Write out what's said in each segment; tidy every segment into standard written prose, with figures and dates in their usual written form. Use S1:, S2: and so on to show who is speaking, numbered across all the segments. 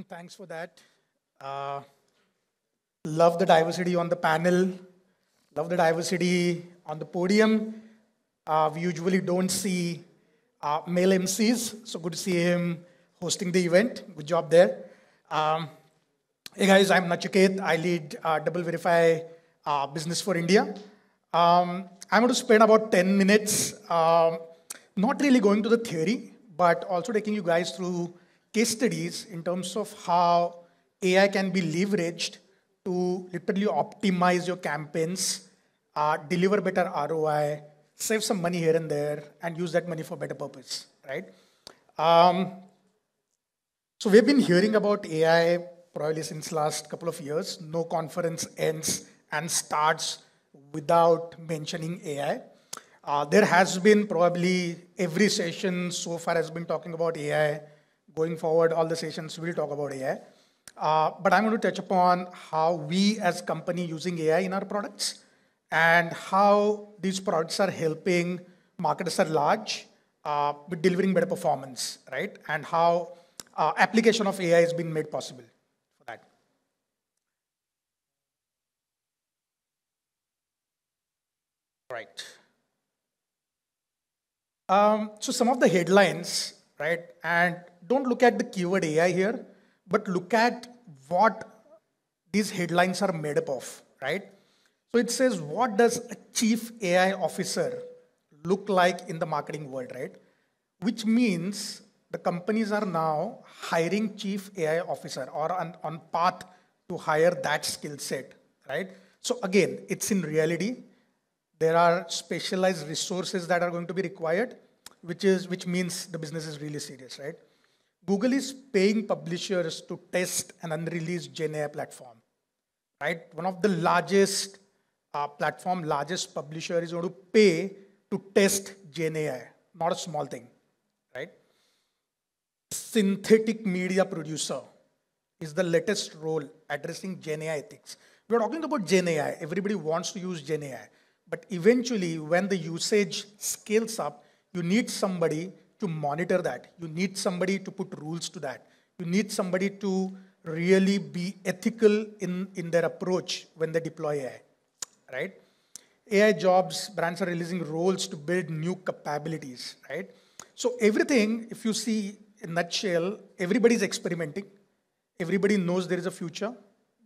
S1: Thanks for that. Uh, Love the diversity on the panel. Love the diversity on the podium. We usually don't see male MCs, so good to see him hosting the event. Good job there. Um, Hey guys, I'm Nachiket. I lead DoubleVerify business for India. I'm going to spend about 10 minutes, not really going to the theory, but also taking you guys through case studies in terms of how AI can be leveraged to literally optimize your campaigns, deliver better ROI, save some money here and there, and use that money for better purpose, right? Um, so we've been hearing about AI probably since last couple of years. No conference ends and starts without mentioning AI. There has been probably every session so far has been talking about AI. Going forward, all the sessions will talk about AI. But I'm going to touch upon how we as company using AI in our products and how these products are helping marketers at large with delivering better performance, right? And how application of AI has been made possible for that. Right. So some of the headlines, right? And don't look at the keyword AI here, but look at what these headlines are made up of, right? So it says, what does a chief AI officer look like in the marketing world, right? Which means the companies are now hiring chief AI officer or on path to hire that skill set, right? So again, it's in reality. There are specialized resources that are going to be required, which means the business is really serious, right? Google is paying publishers to test an unreleased Gen AI platform, right? One of the largest largest publisher is going to pay to test Gen AI, not a small thing, right? Synthetic media producer is the latest role addressing Gen AI ethics. We're talking about Gen AI. Everybody wants to use Gen AI. But eventually, when the usage scales up, you need somebody to monitor that. You need somebody to put rules to that. You need somebody to really be ethical in their approach when they deploy AI, right? AI jobs, brands are releasing roles to build new capabilities, right? So everything, if you see in nutshell, everybody's experimenting. Everybody knows there is a future,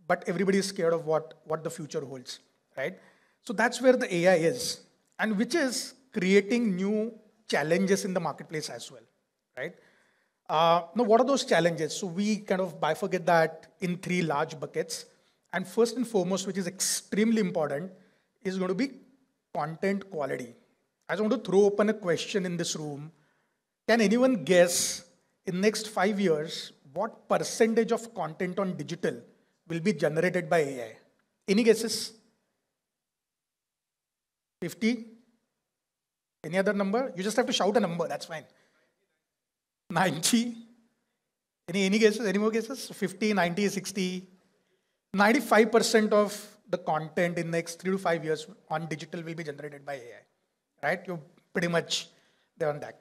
S1: but everybody is scared of what the future holds, right? So that's where the AI is, and which is creating new challenges in the marketplace as well, right? Now, what are those challenges? So we kind of bifurcate that in three large buckets. And first and foremost, which is extremely important, is going to be content quality. I just want to throw open a question in this room. Can anyone guess in next 5 years what percentage of content on digital will be generated by AI? Any guesses? 50? Any other number? You just have to shout a number, that's fine. 90? Any guesses? Any more guesses? 50, 90, 60? 95% of the content in the next 3 to 5 years on digital will be generated by AI, right? You're pretty much there on that.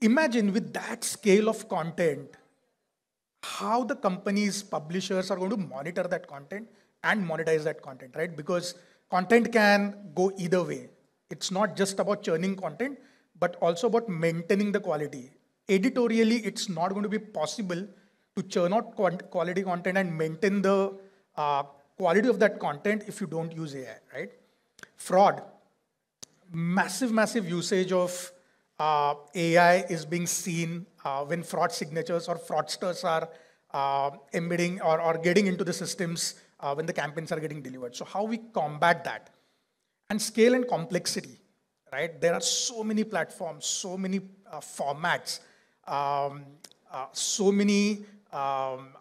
S1: Imagine with that scale of content, how the companies, publishers are going to monitor that content and monetize that content, right? Because content can go either way. It's not just about churning content, but also about maintaining the quality. Editorially, it's not going to be possible to churn out quality content and maintain the quality of that content if you don't use AI, right? Fraud, massive usage of AI is being seen when fraud signatures or fraudsters are embedding or getting into the systems when the campaigns are getting delivered. So how we combat that? And scale and complexity, right? There are so many platforms, so many formats, so many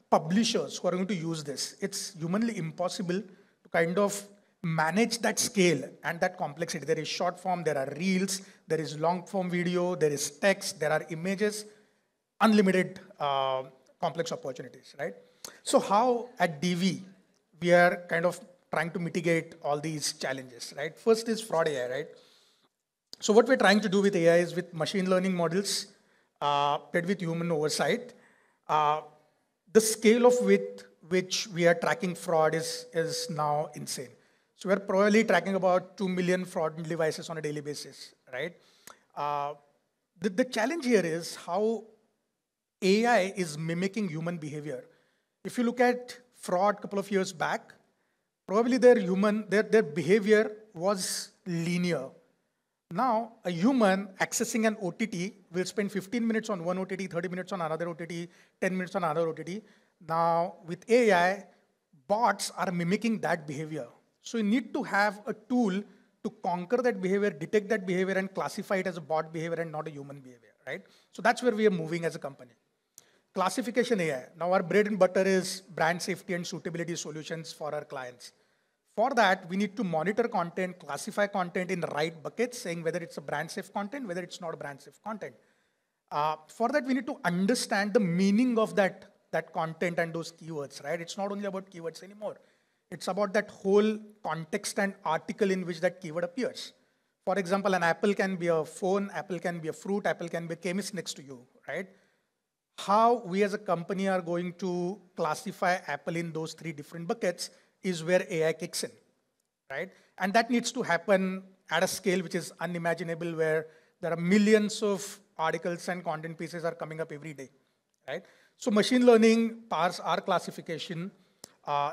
S1: publishers who are going to use this. It's humanly impossible to kind of manage that scale and that complexity. There is short form, there are reels, there is long form video, there is text, there are images, unlimited complex opportunities, right? So how at DV we are kind of trying to mitigate all these challenges, right? First is fraud AI, right? So what we're trying to do with AI is with machine learning models paired with human oversight. the scale of which we are tracking fraud is now insane. So we're probably tracking about 2 million fraud devices on a daily basis, right? Uh, the challenge here is how AI is mimicking human behavior. If you look at fraud a couple of years back, probably their behavior was linear. Now, a human accessing an OTT will spend 15 minutes on one OTT, 30 minutes on another OTT, 10 minutes on another OTT. Now, with AI, bots are mimicking that behavior. So you need to have a tool to conquer that behavior, detect that behavior, and classify it as a bot behavior and not a human behavior, right? So that's where we are moving as a company. Classification AI. Now, our bread and butter is brand safety and suitability solutions for our clients. For that, we need to monitor content, classify content in the right buckets, saying whether it's a brand safe content, whether it's not a brand safe content. For that, we need to understand the meaning of that content and those keywords, right? It's not only about keywords anymore. It's about that whole context and article in which that keyword appears. For example, an apple can be a phone, apple can be a fruit, apple can be a chemist next to you, right? How we as a company are going to classify Apple in those three different buckets is where AI kicks in, right? And that needs to happen at a scale which is unimaginable, where there are millions of articles and content pieces are coming up every day, right? So machine learning powers our classification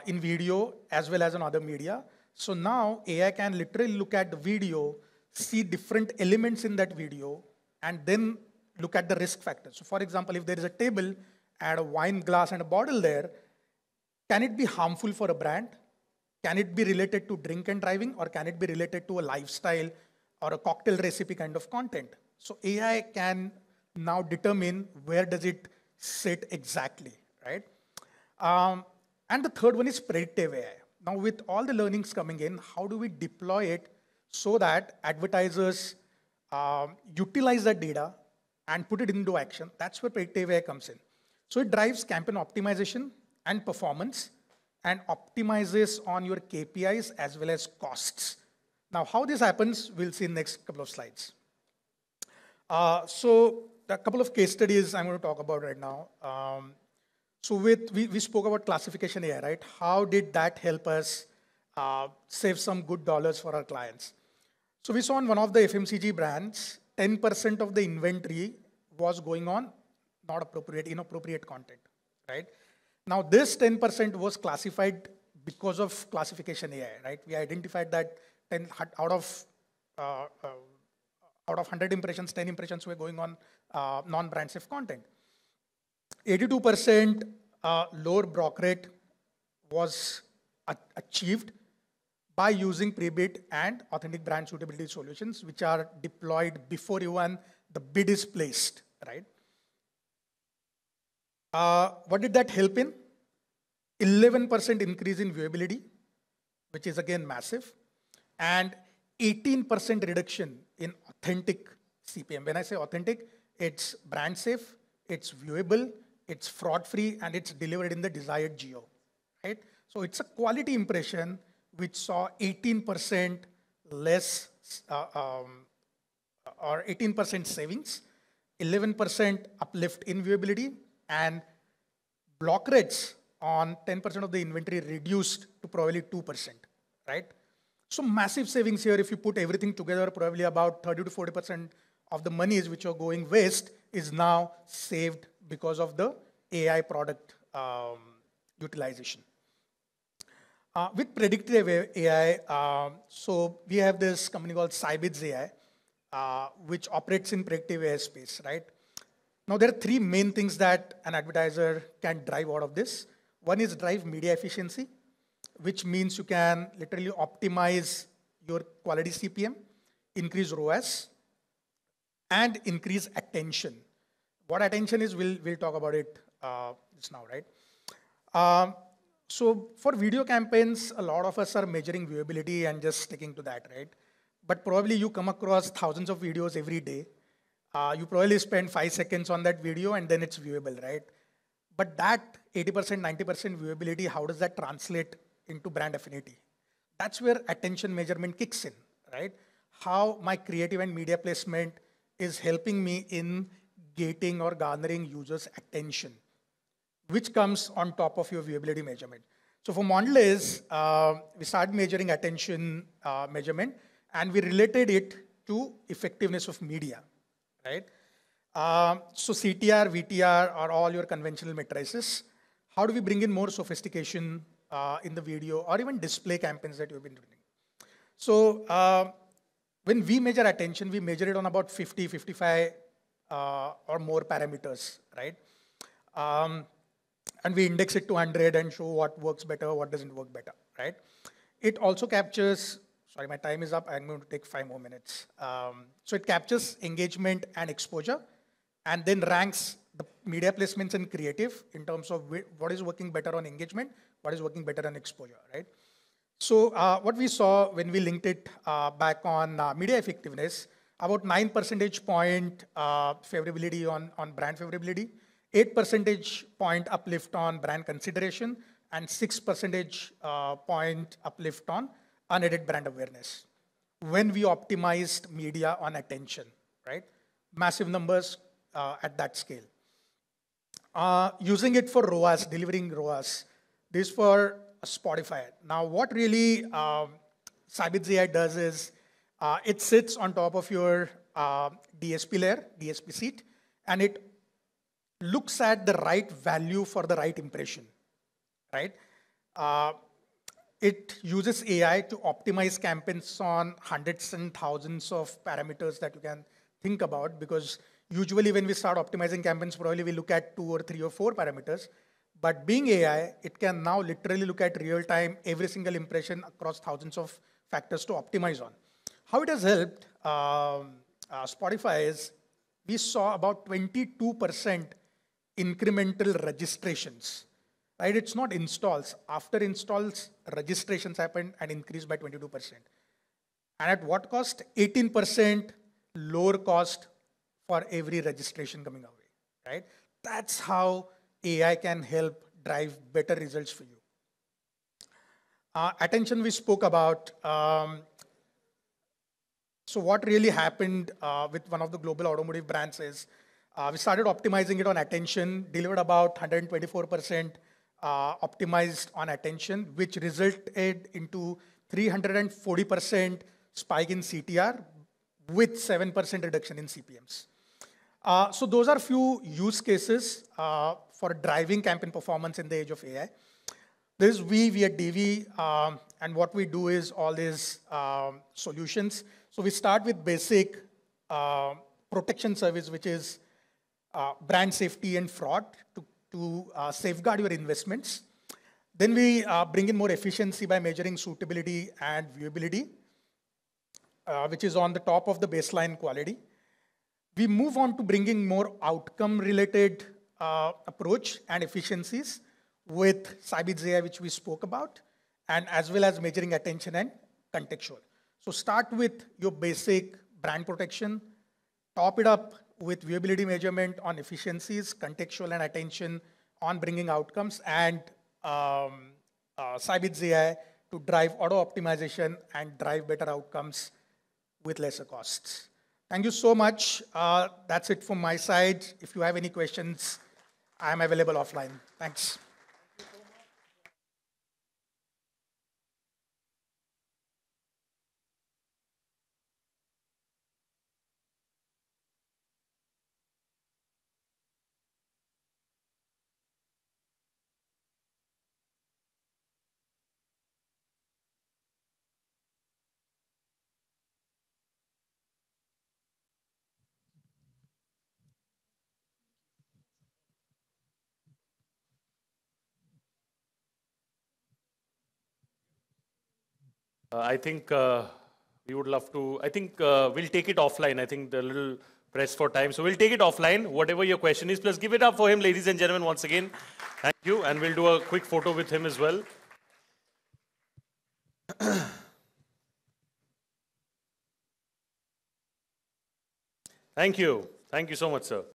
S1: in video as well as in other media. So now AI can literally look at the video, see different elements in that video, and then look at the risk factors. So for example, if there is a table and a wine glass and a bottle there, can it be harmful for a brand? Can it be related to drink and driving, or can it be related to a lifestyle or a cocktail recipe kind of content? So AI can now determine where does it sit exactly, right? And the third one is predictive AI. Now with all the learnings coming in, how do we deploy it so that advertisers utilize that data and put it into action? That's where predictive AI comes in. So it drives campaign optimization and performance, and optimizes on your KPIs as well as costs. Now, how this happens, we'll see in the next couple of slides. So a couple of case studies I'm going to talk about right now. So we spoke about classification AI, right? How did that help us save some good dollars for our clients? So we saw on one of the FMCG brands, 10% of the inventory was going on not appropriate, inappropriate content, right? Now this 10% was classified because of classification AI, right? We identified that 10 out of 100 impressions, 10 impressions were going on non-brand safe content. 82% lower block rate was achieved by using pre-bid and authentic brand suitability solutions, which are deployed before even the bid is placed, right? What did that help in? 11% increase in viewability, which is again massive, and 18% reduction in authentic CPM. When I say authentic, it's brand safe, it's viewable, it's fraud-free, and it's delivered in the desired geo, right? So it's a quality impression which saw 18% less, or 18% savings, 11% uplift in viewability, and block rates on 10% of the inventory reduced to probably 2%, right? So massive savings here. If you put everything together, probably about 30 to 40% of the monies which are going waste is now saved because of the AI product utilization. With predictive AI, so we have this company called Sybids AI, which operates in predictive AI space, right? Now there are three main things that an advertiser can drive out of this. One is drive media efficiency, which means you can literally optimize your quality CPM, increase ROAS, and increase attention. What attention is, we'll talk about it just now, right? So for video campaigns, a lot of us are measuring viewability and just sticking to that, right? But probably you come across thousands of videos every day. You probably spend 5 seconds on that video and then it's viewable, right? But that 80%, 90% viewability, how does that translate into brand affinity? That's where attention measurement kicks in, right? How my creative and media placement is helping me in getting or garnering users' attention. which comes on top of your viewability measurement. So for Mondelez, we started measuring attention measurement, and we related it to effectiveness of media, right? So CTR, VTR are all your conventional matrices. How do we bring in more sophistication in the video or even display campaigns that you've been doing? So when we measure attention, we measure it on about 50, 55 or more parameters, right? And we index it to 100 and show what works better, what doesn't work better, right? It also captures, sorry, my time is up. I'm going to take 5 more minutes. So it captures engagement and exposure, and then ranks the media placements and creative in terms of what is working better on engagement, what is working better on exposure, right? So what we saw when we linked it back on media effectiveness, about 9 percentage point favorability on brand favorability, 8 percentage point uplift on brand consideration, and 6 percentage point uplift on unaided brand awareness when we optimized media on attention, right? Massive numbers at that scale. Using it for ROAS, delivering ROAS. This for Spotify. Now, what really Sybase AI does is it sits on top of your DSP layer, DSP seat, and it looks at the right value for the right impression, right? It uses AI to optimize campaigns on hundreds and thousands of parameters that you can think about, because usually when we start optimizing campaigns, probably we look at 2 or 3 or 4 parameters. But being AI, it can now literally look at real time, every single impression across thousands of factors to optimize on. How it has helped Spotify is we saw about 22% incremental registrations, right? It's not installs. After installs, registrations happened and increased by 22%. And at what cost? 18% lower cost for every registration coming our way, right? That's how AI can help drive better results for you. Attention we spoke about. So what really happened with one of the global automotive brands is we started optimizing it on attention, delivered about 124% optimized on attention, which resulted into 340% spike in CTR with 7% reduction in CPMs. So those are few use cases for driving campaign performance in the age of AI. This is we at DV, and what we do is all these solutions. So we start with basic protection service, which is brand safety and fraud to safeguard your investments. Then we bring in more efficiency by measuring suitability and viewability, which is on the top of the baseline quality. We move on to bringing more outcome-related approach and efficiencies with Sybase AI, which we spoke about, and as well as measuring attention and contextual. So start with your basic brand protection, top it up with viewability measurement on efficiencies, contextual and attention on bringing outcomes, and Sybase AI to drive auto optimization and drive better outcomes with lesser costs. Thank you so much. That's it from my side. If you have any questions, I am available offline. Thanks.
S2: I think we would love to, I think we'll take it offline. I think the little press for time. So we'll take it offline, whatever your question is. Plus give it up for him, ladies and gentlemen, once again. Thank you. And we'll do a quick photo with him as well. Thank you. Thank you so much, sir.